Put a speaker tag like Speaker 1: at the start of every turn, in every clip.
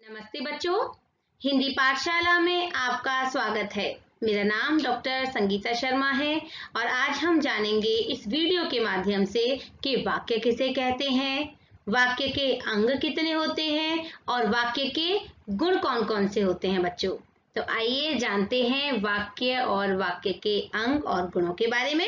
Speaker 1: नमस्ते बच्चों, हिंदी पाठशाला में आपका स्वागत है। मेरा नाम डॉक्टर संगीता शर्मा है और आज हम जानेंगे इस वीडियो के माध्यम से कि वाक्य किसे कहते हैं, वाक्य के अंग कितने होते हैं और वाक्य के गुण कौन कौन से होते हैं बच्चों। तो आइए जानते हैं वाक्य और वाक्य के अंग और गुणों के बारे में।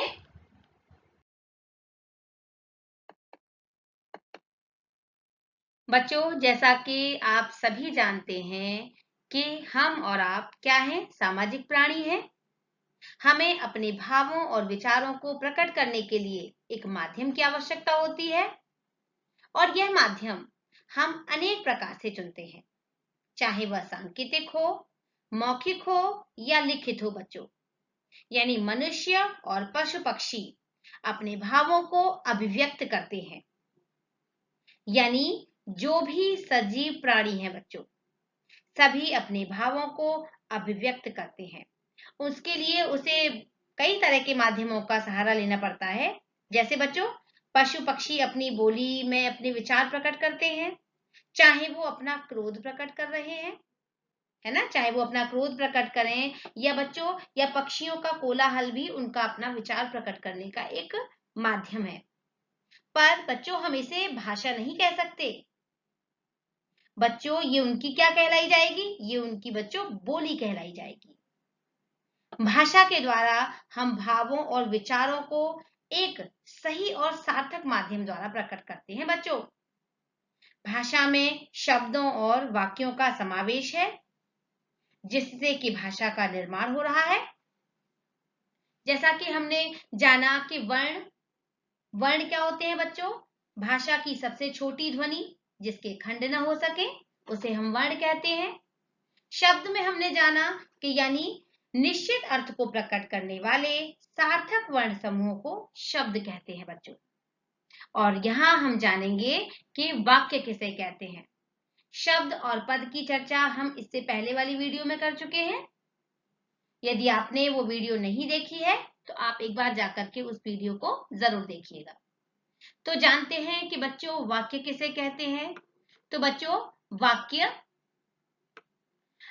Speaker 1: बच्चों, जैसा कि आप सभी जानते हैं कि हम और आप क्या हैं, सामाजिक प्राणी हैं। हमें अपने भावों और विचारों को प्रकट करने के लिए एक माध्यम की आवश्यकता होती है और यह माध्यम हम अनेक प्रकार से चुनते हैं, चाहे वह सांकेतिक हो, मौखिक हो या लिखित हो बच्चों। यानी मनुष्य और पशु पक्षी अपने भावों को अभिव्यक्त करते हैं। यानी जो भी सजीव प्राणी है बच्चों, सभी अपने भावों को अभिव्यक्त करते हैं। उसके लिए उसे कई तरह के माध्यमों का सहारा लेना पड़ता है। जैसे बच्चों, पशु पक्षी अपनी बोली में अपने विचार प्रकट करते हैं, चाहे वो अपना क्रोध प्रकट कर रहे हैं, है ना, चाहे वो अपना क्रोध प्रकट करें या बच्चों या पक्षियों का कोलाहल भी उनका अपना विचार प्रकट करने का एक माध्यम है। पर बच्चों, हम इसे भाषा नहीं कह सकते। बच्चों, ये उनकी क्या कहलाई जाएगी? ये उनकी बच्चों बोली कहलाई जाएगी। भाषा के द्वारा हम भावों और विचारों को एक सही और सार्थक माध्यम द्वारा प्रकट करते हैं बच्चों। भाषा में शब्दों और वाक्यों का समावेश है, जिससे कि भाषा का निर्माण हो रहा है। जैसा कि हमने जाना कि वर्ण वर्ण क्या होते हैं बच्चों? भाषा की सबसे छोटी ध्वनि जिसके खंड न हो सके उसे हम वर्ण कहते हैं। शब्द में हमने जाना कि यानी निश्चित अर्थ को प्रकट करने वाले सार्थक वर्ण समूह को शब्द कहते हैं बच्चों। और यहाँ हम जानेंगे कि वाक्य किसे कहते हैं। शब्द और पद की चर्चा हम इससे पहले वाली वीडियो में कर चुके हैं। यदि आपने वो वीडियो नहीं देखी है तो आप एक बार जाकर के उस वीडियो को जरूर देखिएगा। तो जानते हैं कि बच्चों वाक्य किसे कहते हैं। तो बच्चों, वाक्य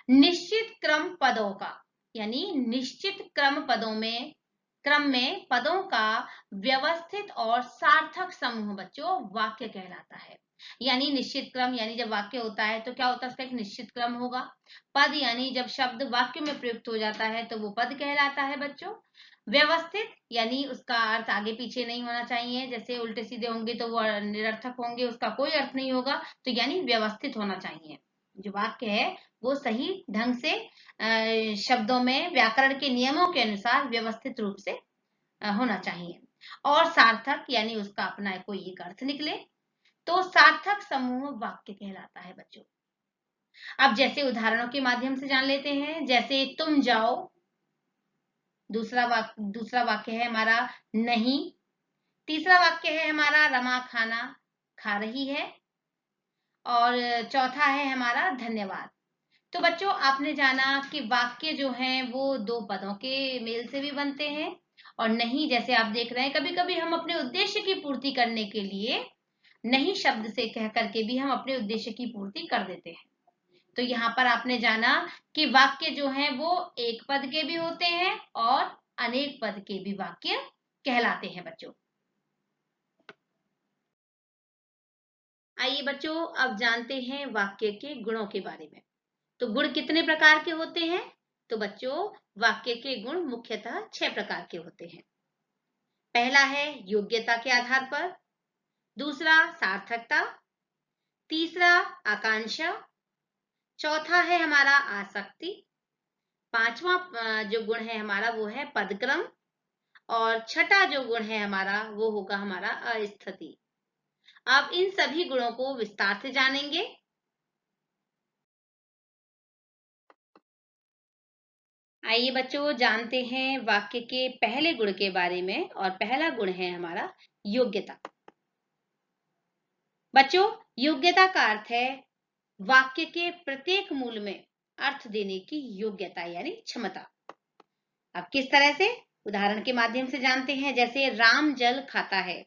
Speaker 1: निश्चित क्रम पदों का, यानी निश्चित क्रम में पदों का व्यवस्थित और सार्थक समूह बच्चों वाक्य कहलाता है। यानी निश्चित क्रम, यानी जब वाक्य होता है तो क्या होता है, उसका एक निश्चित क्रम होगा। पद यानी जब शब्द वाक्य में प्रयुक्त हो जाता है तो वो पद कहलाता है बच्चों। व्यवस्थित यानी उसका अर्थ आगे पीछे नहीं होना चाहिए, जैसे उल्टे सीधे होंगे तो वो निरर्थक होंगे, उसका कोई अर्थ नहीं होगा। तो यानी व्यवस्थित होना चाहिए। जो वाक्य है वो सही ढंग से शब्दों में व्याकरण के नियमों के अनुसार व्यवस्थित रूप से होना चाहिए। और सार्थक यानी उसका अपना कोई एक अर्थ निकले तो सार्थक समूह वाक्य कहलाता है बच्चों। अब जैसे उदाहरणों के माध्यम से जान लेते हैं। जैसे तुम जाओ, दूसरा वाक्य है हमारा नहीं, तीसरा वाक्य है हमारा रमा खाना खा रही है और चौथा है हमारा धन्यवाद। तो बच्चों, आपने जाना कि वाक्य जो हैं वो दो पदों के मेल से भी बनते हैं और नहीं, जैसे आप देख रहे हैं, कभी कभी हम अपने उद्देश्य की पूर्ति करने के लिए नहीं शब्द से कह करके भी हम अपने उद्देश्य की पूर्ति कर देते हैं। तो यहाँ पर आपने जाना कि वाक्य जो हैं वो एक पद के भी होते हैं और अनेक पद के भी वाक्य कहलाते हैं बच्चों। आइए बच्चों, अब जानते हैं वाक्य के गुणों के बारे में। तो गुण कितने प्रकार के होते हैं? तो बच्चों, वाक्य के गुण मुख्यतः 6 प्रकार के होते हैं। पहला है योग्यता के आधार पर, दूसरा सार्थकता, तीसरा आकांक्षा, चौथा है हमारा आसक्ति, पांचवा जो गुण है हमारा वो है पदक्रम और छठा जो गुण है हमारा वो होगा हमारा अस्थिति। अब इन सभी गुणों को विस्तार से जानेंगे। आइए बच्चों, जानते हैं वाक्य के पहले गुण के बारे में और पहला गुण है हमारा योग्यता। बच्चों, योग्यता का अर्थ है वाक्य के प्रत्येक मूल में अर्थ देने की योग्यता यानी क्षमता। अब किस तरह से? उदाहरण के माध्यम से जानते हैं। जैसे राम जल खाता है।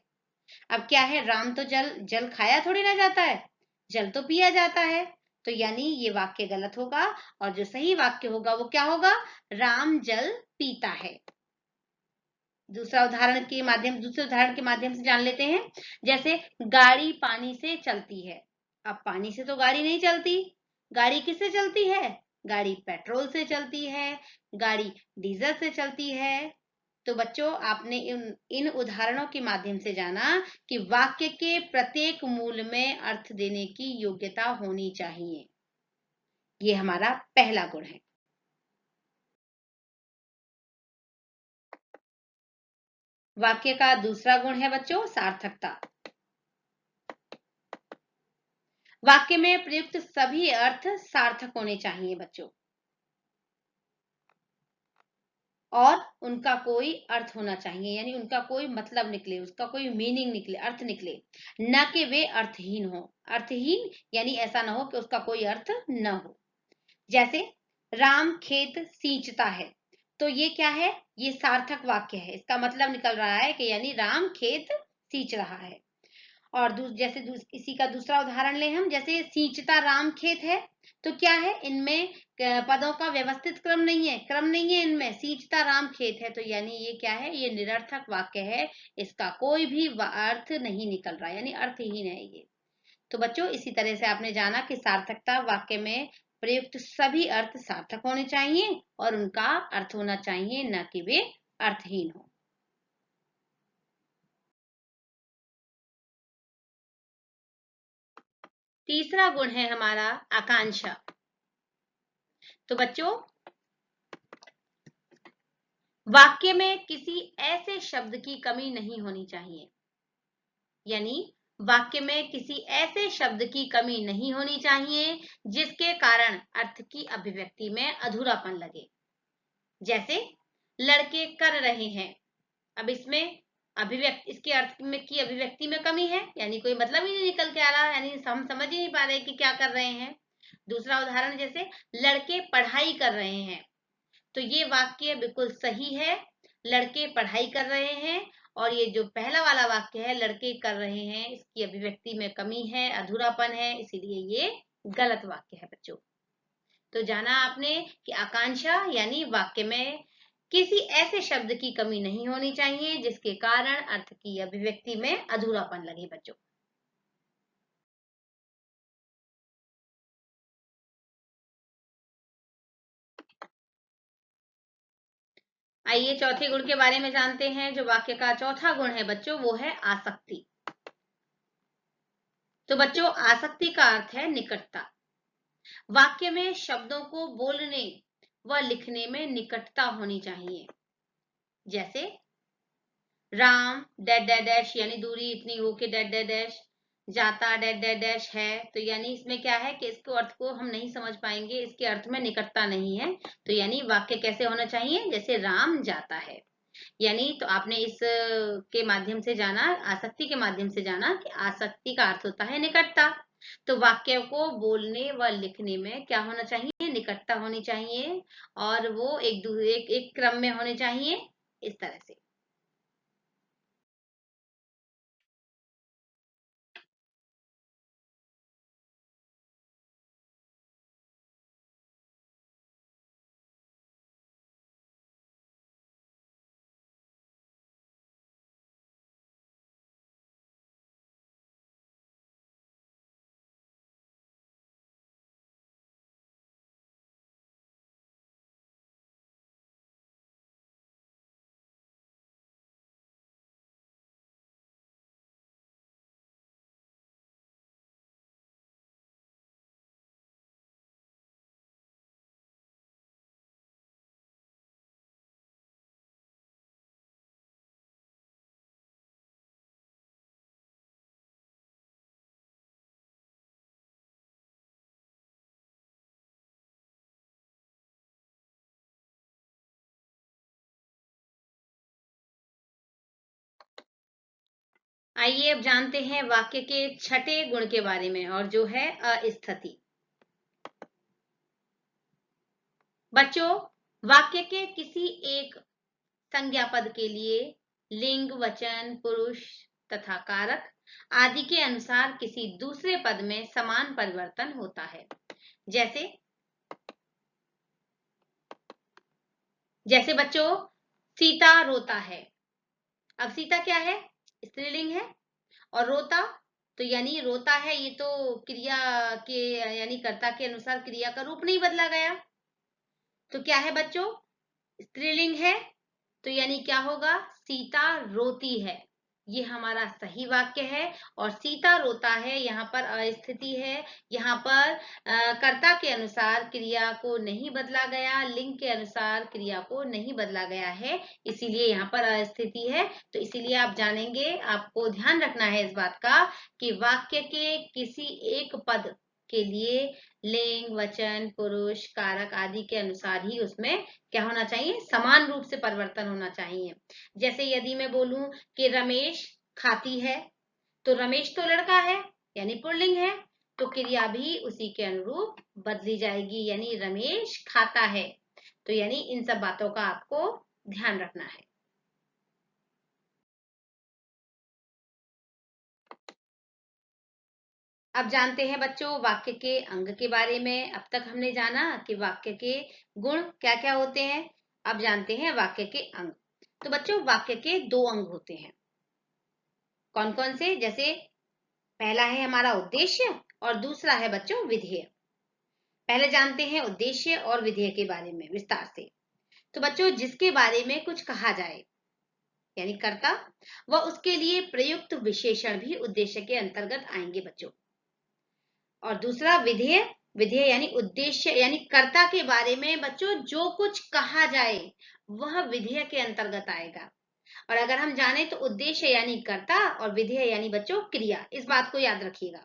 Speaker 1: अब क्या है, राम तो जल खाया थोड़ी ना जाता है, जल तो पिया जाता है। तो यानी ये वाक्य गलत होगा और जो सही वाक्य होगा वो क्या होगा? राम जल पीता है। दूसरे उदाहरण के माध्यम से जान लेते हैं। जैसे गाड़ी पानी से चलती है। अब पानी से तो गाड़ी नहीं चलती, गाड़ी किससे चलती है? गाड़ी पेट्रोल से चलती है, गाड़ी डीजल से चलती है। तो बच्चों, आपने इन उदाहरणों के माध्यम से जाना कि वाक्य के प्रत्येक मूल में अर्थ देने की योग्यता होनी चाहिए। ये हमारा पहला गुण है। वाक्य का दूसरा गुण है बच्चों सार्थकता। वाक्य में प्रयुक्त सभी अर्थ सार्थक होने चाहिए बच्चों, और उनका कोई अर्थ होना चाहिए, यानी उनका कोई मतलब निकले, उसका कोई मीनिंग निकले, अर्थ निकले, न कि वे अर्थहीन हो। अर्थहीन यानी ऐसा ना हो कि उसका कोई अर्थ न हो। जैसे राम खेत सींचता है, तो ये क्या है? ये सार्थक वाक्य है। इसका मतलब निकल रहा है कि यानी राम खेत सींच रहा है। और इसी का दूसरा उदाहरण ले हम। जैसे सींचता राम खेत है, तो क्या है? इनमें पदों का व्यवस्थित क्रम नहीं है, इनमें। सींचता राम खेत है, तो यानी ये क्या है? ये निरर्थक वाक्य है। इसका कोई भी अर्थ नहीं निकल रहा, यानी अर्थहीन है ये। तो बच्चों, इसी तरह से आपने जाना कि सार्थकता वाक्य में प्रयुक्त सभी अर्थ सार्थक होने चाहिए और उनका अर्थ होना चाहिए, न कि वे अर्थहीन हो। तीसरा गुण है हमारा आकांक्षा। तो बच्चों, वाक्य में किसी ऐसे शब्द की कमी नहीं होनी चाहिए, यानी वाक्य में किसी ऐसे शब्द की कमी नहीं होनी चाहिए जिसके कारण अर्थ की अभिव्यक्ति में अधूरापन लगे। जैसे लड़के कर रहे हैं, अब इसमें इसके अर्थ में की अभिव्यक्ति में कमी है, यानी कोई मतलब ही नहीं निकल के आ रहा, यानी हम समझ ही नहीं पा रहे कि क्या कर रहे हैं। दूसरा उदाहरण, जैसे लड़के पढ़ाई कर रहे हैं, तो ये वाक्य बिल्कुल सही है, लड़के पढ़ाई कर रहे हैं। और ये जो पहला वाला वाक्य है लड़के कर रहे हैं, इसकी अभिव्यक्ति में कमी है, अधूरापन है, इसीलिए ये गलत वाक्य है बच्चों। तो जाना आपने कि आकांक्षा यानी वाक्य में किसी ऐसे शब्द की कमी नहीं होनी चाहिए जिसके कारण अर्थ की अभिव्यक्ति में अधूरापन लगे बच्चों। आइए चौथे गुण के बारे में जानते हैं। जो वाक्य का चौथा गुण है बच्चों, वो है आसक्ति। तो बच्चों, आसक्ति का अर्थ है निकटता। वाक्य में शब्दों को बोलने व लिखने में निकटता होनी चाहिए। जैसे राम डैश डैश डैश, यानी दूरी इतनी हो कि डैश डैश डैश जाता डैश डैश डैश है, तो यानी इसमें क्या है कि इसको अर्थ को हम नहीं समझ पाएंगे, इसके अर्थ में निकटता नहीं है। तो यानी वाक्य कैसे होना चाहिए? जैसे राम जाता है। यानी तो आपने इस के माध्यम से जाना, आसक्ति के माध्यम से जाना कि आसक्ति का अर्थ होता है निकटता। तो वाक्य को बोलने व लिखने में क्या होना चाहिए? निकटता होनी चाहिए, और वो एक क्रम में होने चाहिए, इस तरह से। आइए अब जानते हैं वाक्य के छठे गुण के बारे में, और जो है अस्थिति। बच्चों, वाक्य के किसी एक संज्ञा पद के लिए लिंग, वचन, पुरुष तथा कारक आदि के अनुसार किसी दूसरे पद में समान परिवर्तन होता है। जैसे बच्चों सीता रोता है। अब सीता क्या है? स्त्रीलिंग है। और रोता, तो यानी रोता है, ये तो क्रिया के यानी कर्ता के अनुसार क्रिया का रूप नहीं बदला गया। तो क्या है बच्चों? स्त्रीलिंग है, तो यानी क्या होगा? सीता रोती है। ये हमारा सही वाक्य है। और सीता रोता है यहाँ पर अस्थिति है। यहाँ पर कर्ता के अनुसार क्रिया को नहीं बदला गया, लिंग के अनुसार क्रिया को नहीं बदला गया है, इसीलिए यहाँ पर अस्थिति है। तो इसीलिए आप जानेंगे, आपको ध्यान रखना है इस बात का कि वाक्य के किसी एक पद के लिए लिंग, वचन, पुरुष, कारक आदि के अनुसार ही उसमें क्या होना चाहिए? समान रूप से परिवर्तन होना चाहिए। जैसे यदि मैं बोलूं कि रमेश खाती है, तो रमेश तो लड़का है यानी पुल्लिंग है, तो क्रिया भी उसी के अनुरूप बदली जाएगी, यानी रमेश खाता है। तो यानी इन सब बातों का आपको ध्यान रखना है। अब जानते हैं बच्चों वाक्य के अंग के बारे में। अब तक हमने जाना कि वाक्य के गुण क्या क्या होते हैं। अब जानते हैं वाक्य के अंग। तो बच्चों वाक्य के दो अंग होते हैं। कौन कौन से? जैसे पहला है हमारा उद्देश्य और दूसरा है बच्चों विधेय। पहले जानते हैं उद्देश्य और विधेय के बारे में विस्तार से। तो बच्चों जिसके बारे में कुछ कहा जाए यानी कर्ता, वह उसके लिए प्रयुक्त विशेषण भी उद्देश्य के अंतर्गत आएंगे बच्चों। और दूसरा विधेय। विधेय यानी उद्देश्य यानी कर्ता के बारे में बच्चों जो कुछ कहा जाए वह विधेय के अंतर्गत आएगा। और अगर हम जाने तो उद्देश्य यानी कर्ता और विधेय यानी बच्चों क्रिया। इस बात को याद रखिएगा।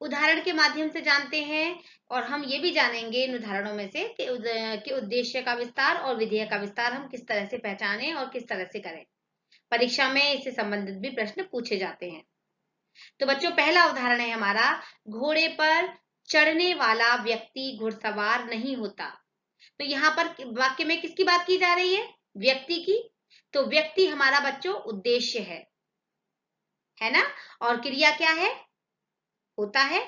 Speaker 1: उदाहरण के माध्यम से जानते हैं और हम ये भी जानेंगे इन उदाहरणों में से कि उद्देश्य का विस्तार और विधेय का विस्तार हम किस तरह से पहचानें और किस तरह से करें। परीक्षा में इससे संबंधित भी प्रश्न पूछे जाते हैं। तो बच्चों पहला उदाहरण है हमारा, घोड़े पर चढ़ने वाला व्यक्ति घुड़सवार नहीं होता। तो यहाँ पर वाक्य में किसकी बात की जा रही है? व्यक्ति की। तो व्यक्ति हमारा बच्चों उद्देश्य है ना। और क्रिया क्या है? होता है।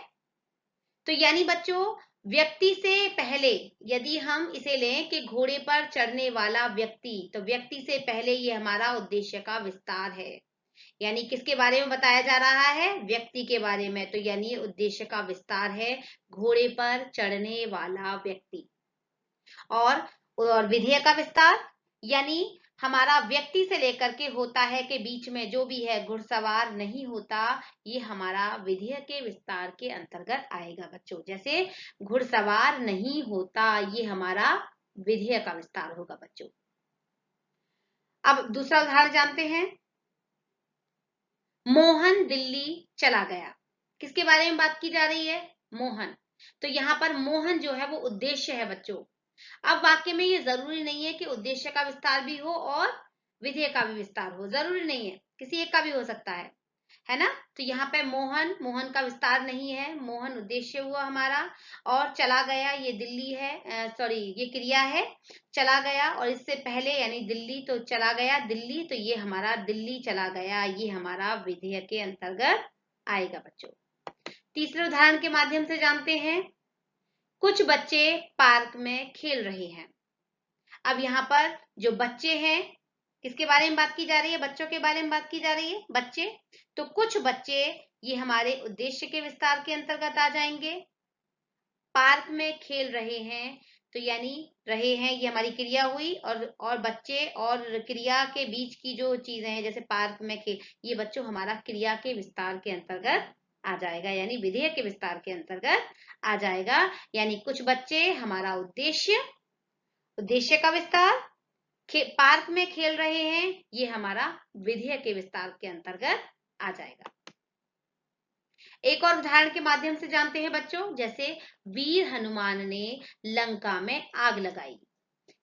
Speaker 1: तो यानी बच्चों व्यक्ति से पहले यदि हम इसे लें कि घोड़े पर चढ़ने वाला व्यक्ति, तो व्यक्ति से पहले ये हमारा उद्देश्य का विस्तार है। यानी किसके बारे में बताया जा रहा है? व्यक्ति के बारे में। तो यानी उद्देश्य का विस्तार है घोड़े पर चढ़ने वाला व्यक्ति। और विधेय का विस्तार यानी हमारा व्यक्ति से लेकर के होता है के बीच में जो भी है घुड़सवार नहीं होता, ये हमारा विधेय के विस्तार के अंतर्गत आएगा बच्चों। जैसे घुड़सवार नहीं होता, ये हमारा विधेय का विस्तार होगा बच्चों। अब दूसरा उदाहरण जानते हैं। मोहन दिल्ली चला गया। किसके बारे में बात की जा रही है? मोहन। तो यहाँ पर मोहन जो है वो उद्देश्य है बच्चों। अब वाक्य में ये जरूरी नहीं है कि उद्देश्य का विस्तार भी हो और विधेय का भी विस्तार हो, जरूरी नहीं है, किसी एक का भी हो सकता है ना। तो यहाँ पे मोहन, मोहन का विस्तार नहीं है, मोहन उद्देश्य हुआ हमारा। और चला गया ये दिल्ली है, सॉरी ये क्रिया है चला गया। और इससे पहले यानी दिल्ली, तो चला गया दिल्ली, तो ये हमारा दिल्ली चला गया, ये हमारा विधेय के अंतर्गत आएगा बच्चों। तीसरे उदाहरण के माध्यम से जानते हैं। कुछ बच्चे पार्क में खेल रहे हैं। अब यहाँ पर जो बच्चे हैं किसके बारे में बात की जा रही है? बच्चों के बारे में बात की जा रही है, बच्चे। तो कुछ बच्चे ये हमारे उद्देश्य के विस्तार के अंतर्गत आ जाएंगे। पार्क में खेल रहे हैं, तो यानी रहे हैं ये हमारी क्रिया हुई। और बच्चे और क्रिया के बीच की जो चीजें हैं जैसे पार्क में खेल, ये बच्चों हमारा क्रिया के विस्तार के अंतर्गत आ जाएगा, यानी विधेय के विस्तार के अंतर्गत आ जाएगा। यानी कुछ बच्चे हमारा उद्देश्य, उद्देश्य का विस्तार, पार्क में खेल रहे हैं, ये हमारा विधेय के विस्तार के अंतर्गत आ जाएगा। एक और उदाहरण के माध्यम से जानते हैं बच्चों। जैसे वीर हनुमान ने लंका में आग लगाई।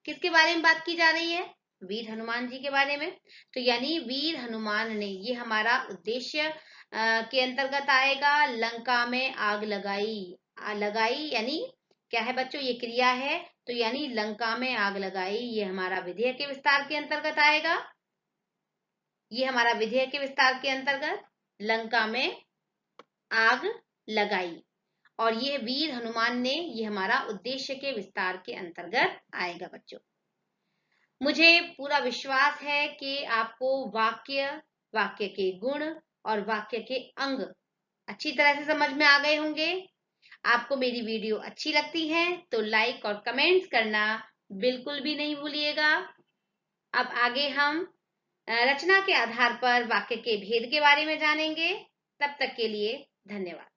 Speaker 1: किसके बारे में बात की जा रही है? वीर हनुमान जी के बारे में। तो यानी वीर हनुमान ने, ये हमारा उद्देश्य के अंतर्गत आएगा। लंका में आग लगाई, लगाई यानी क्या है बच्चों? ये क्रिया है। तो यानी लंका में आग लगाई, ये हमारा विधेय के विस्तार के अंतर्गत आएगा। ये हमारा विधेय के विस्तार के अंतर्गत लंका में आग लगाई। और ये वीर हनुमान ने, ये हमारा उद्देश्य के विस्तार के अंतर्गत आएगा बच्चों। मुझे पूरा विश्वास है कि आपको वाक्य, वाक्य के गुण और वाक्य के अंग अच्छी तरह से समझ में आ गए होंगे। आपको मेरी वीडियो अच्छी लगती है तो लाइक और कमेंट्स करना बिल्कुल भी नहीं भूलिएगा। अब आगे हम रचना के आधार पर वाक्य के भेद के बारे में जानेंगे। तब तक के लिए धन्यवाद।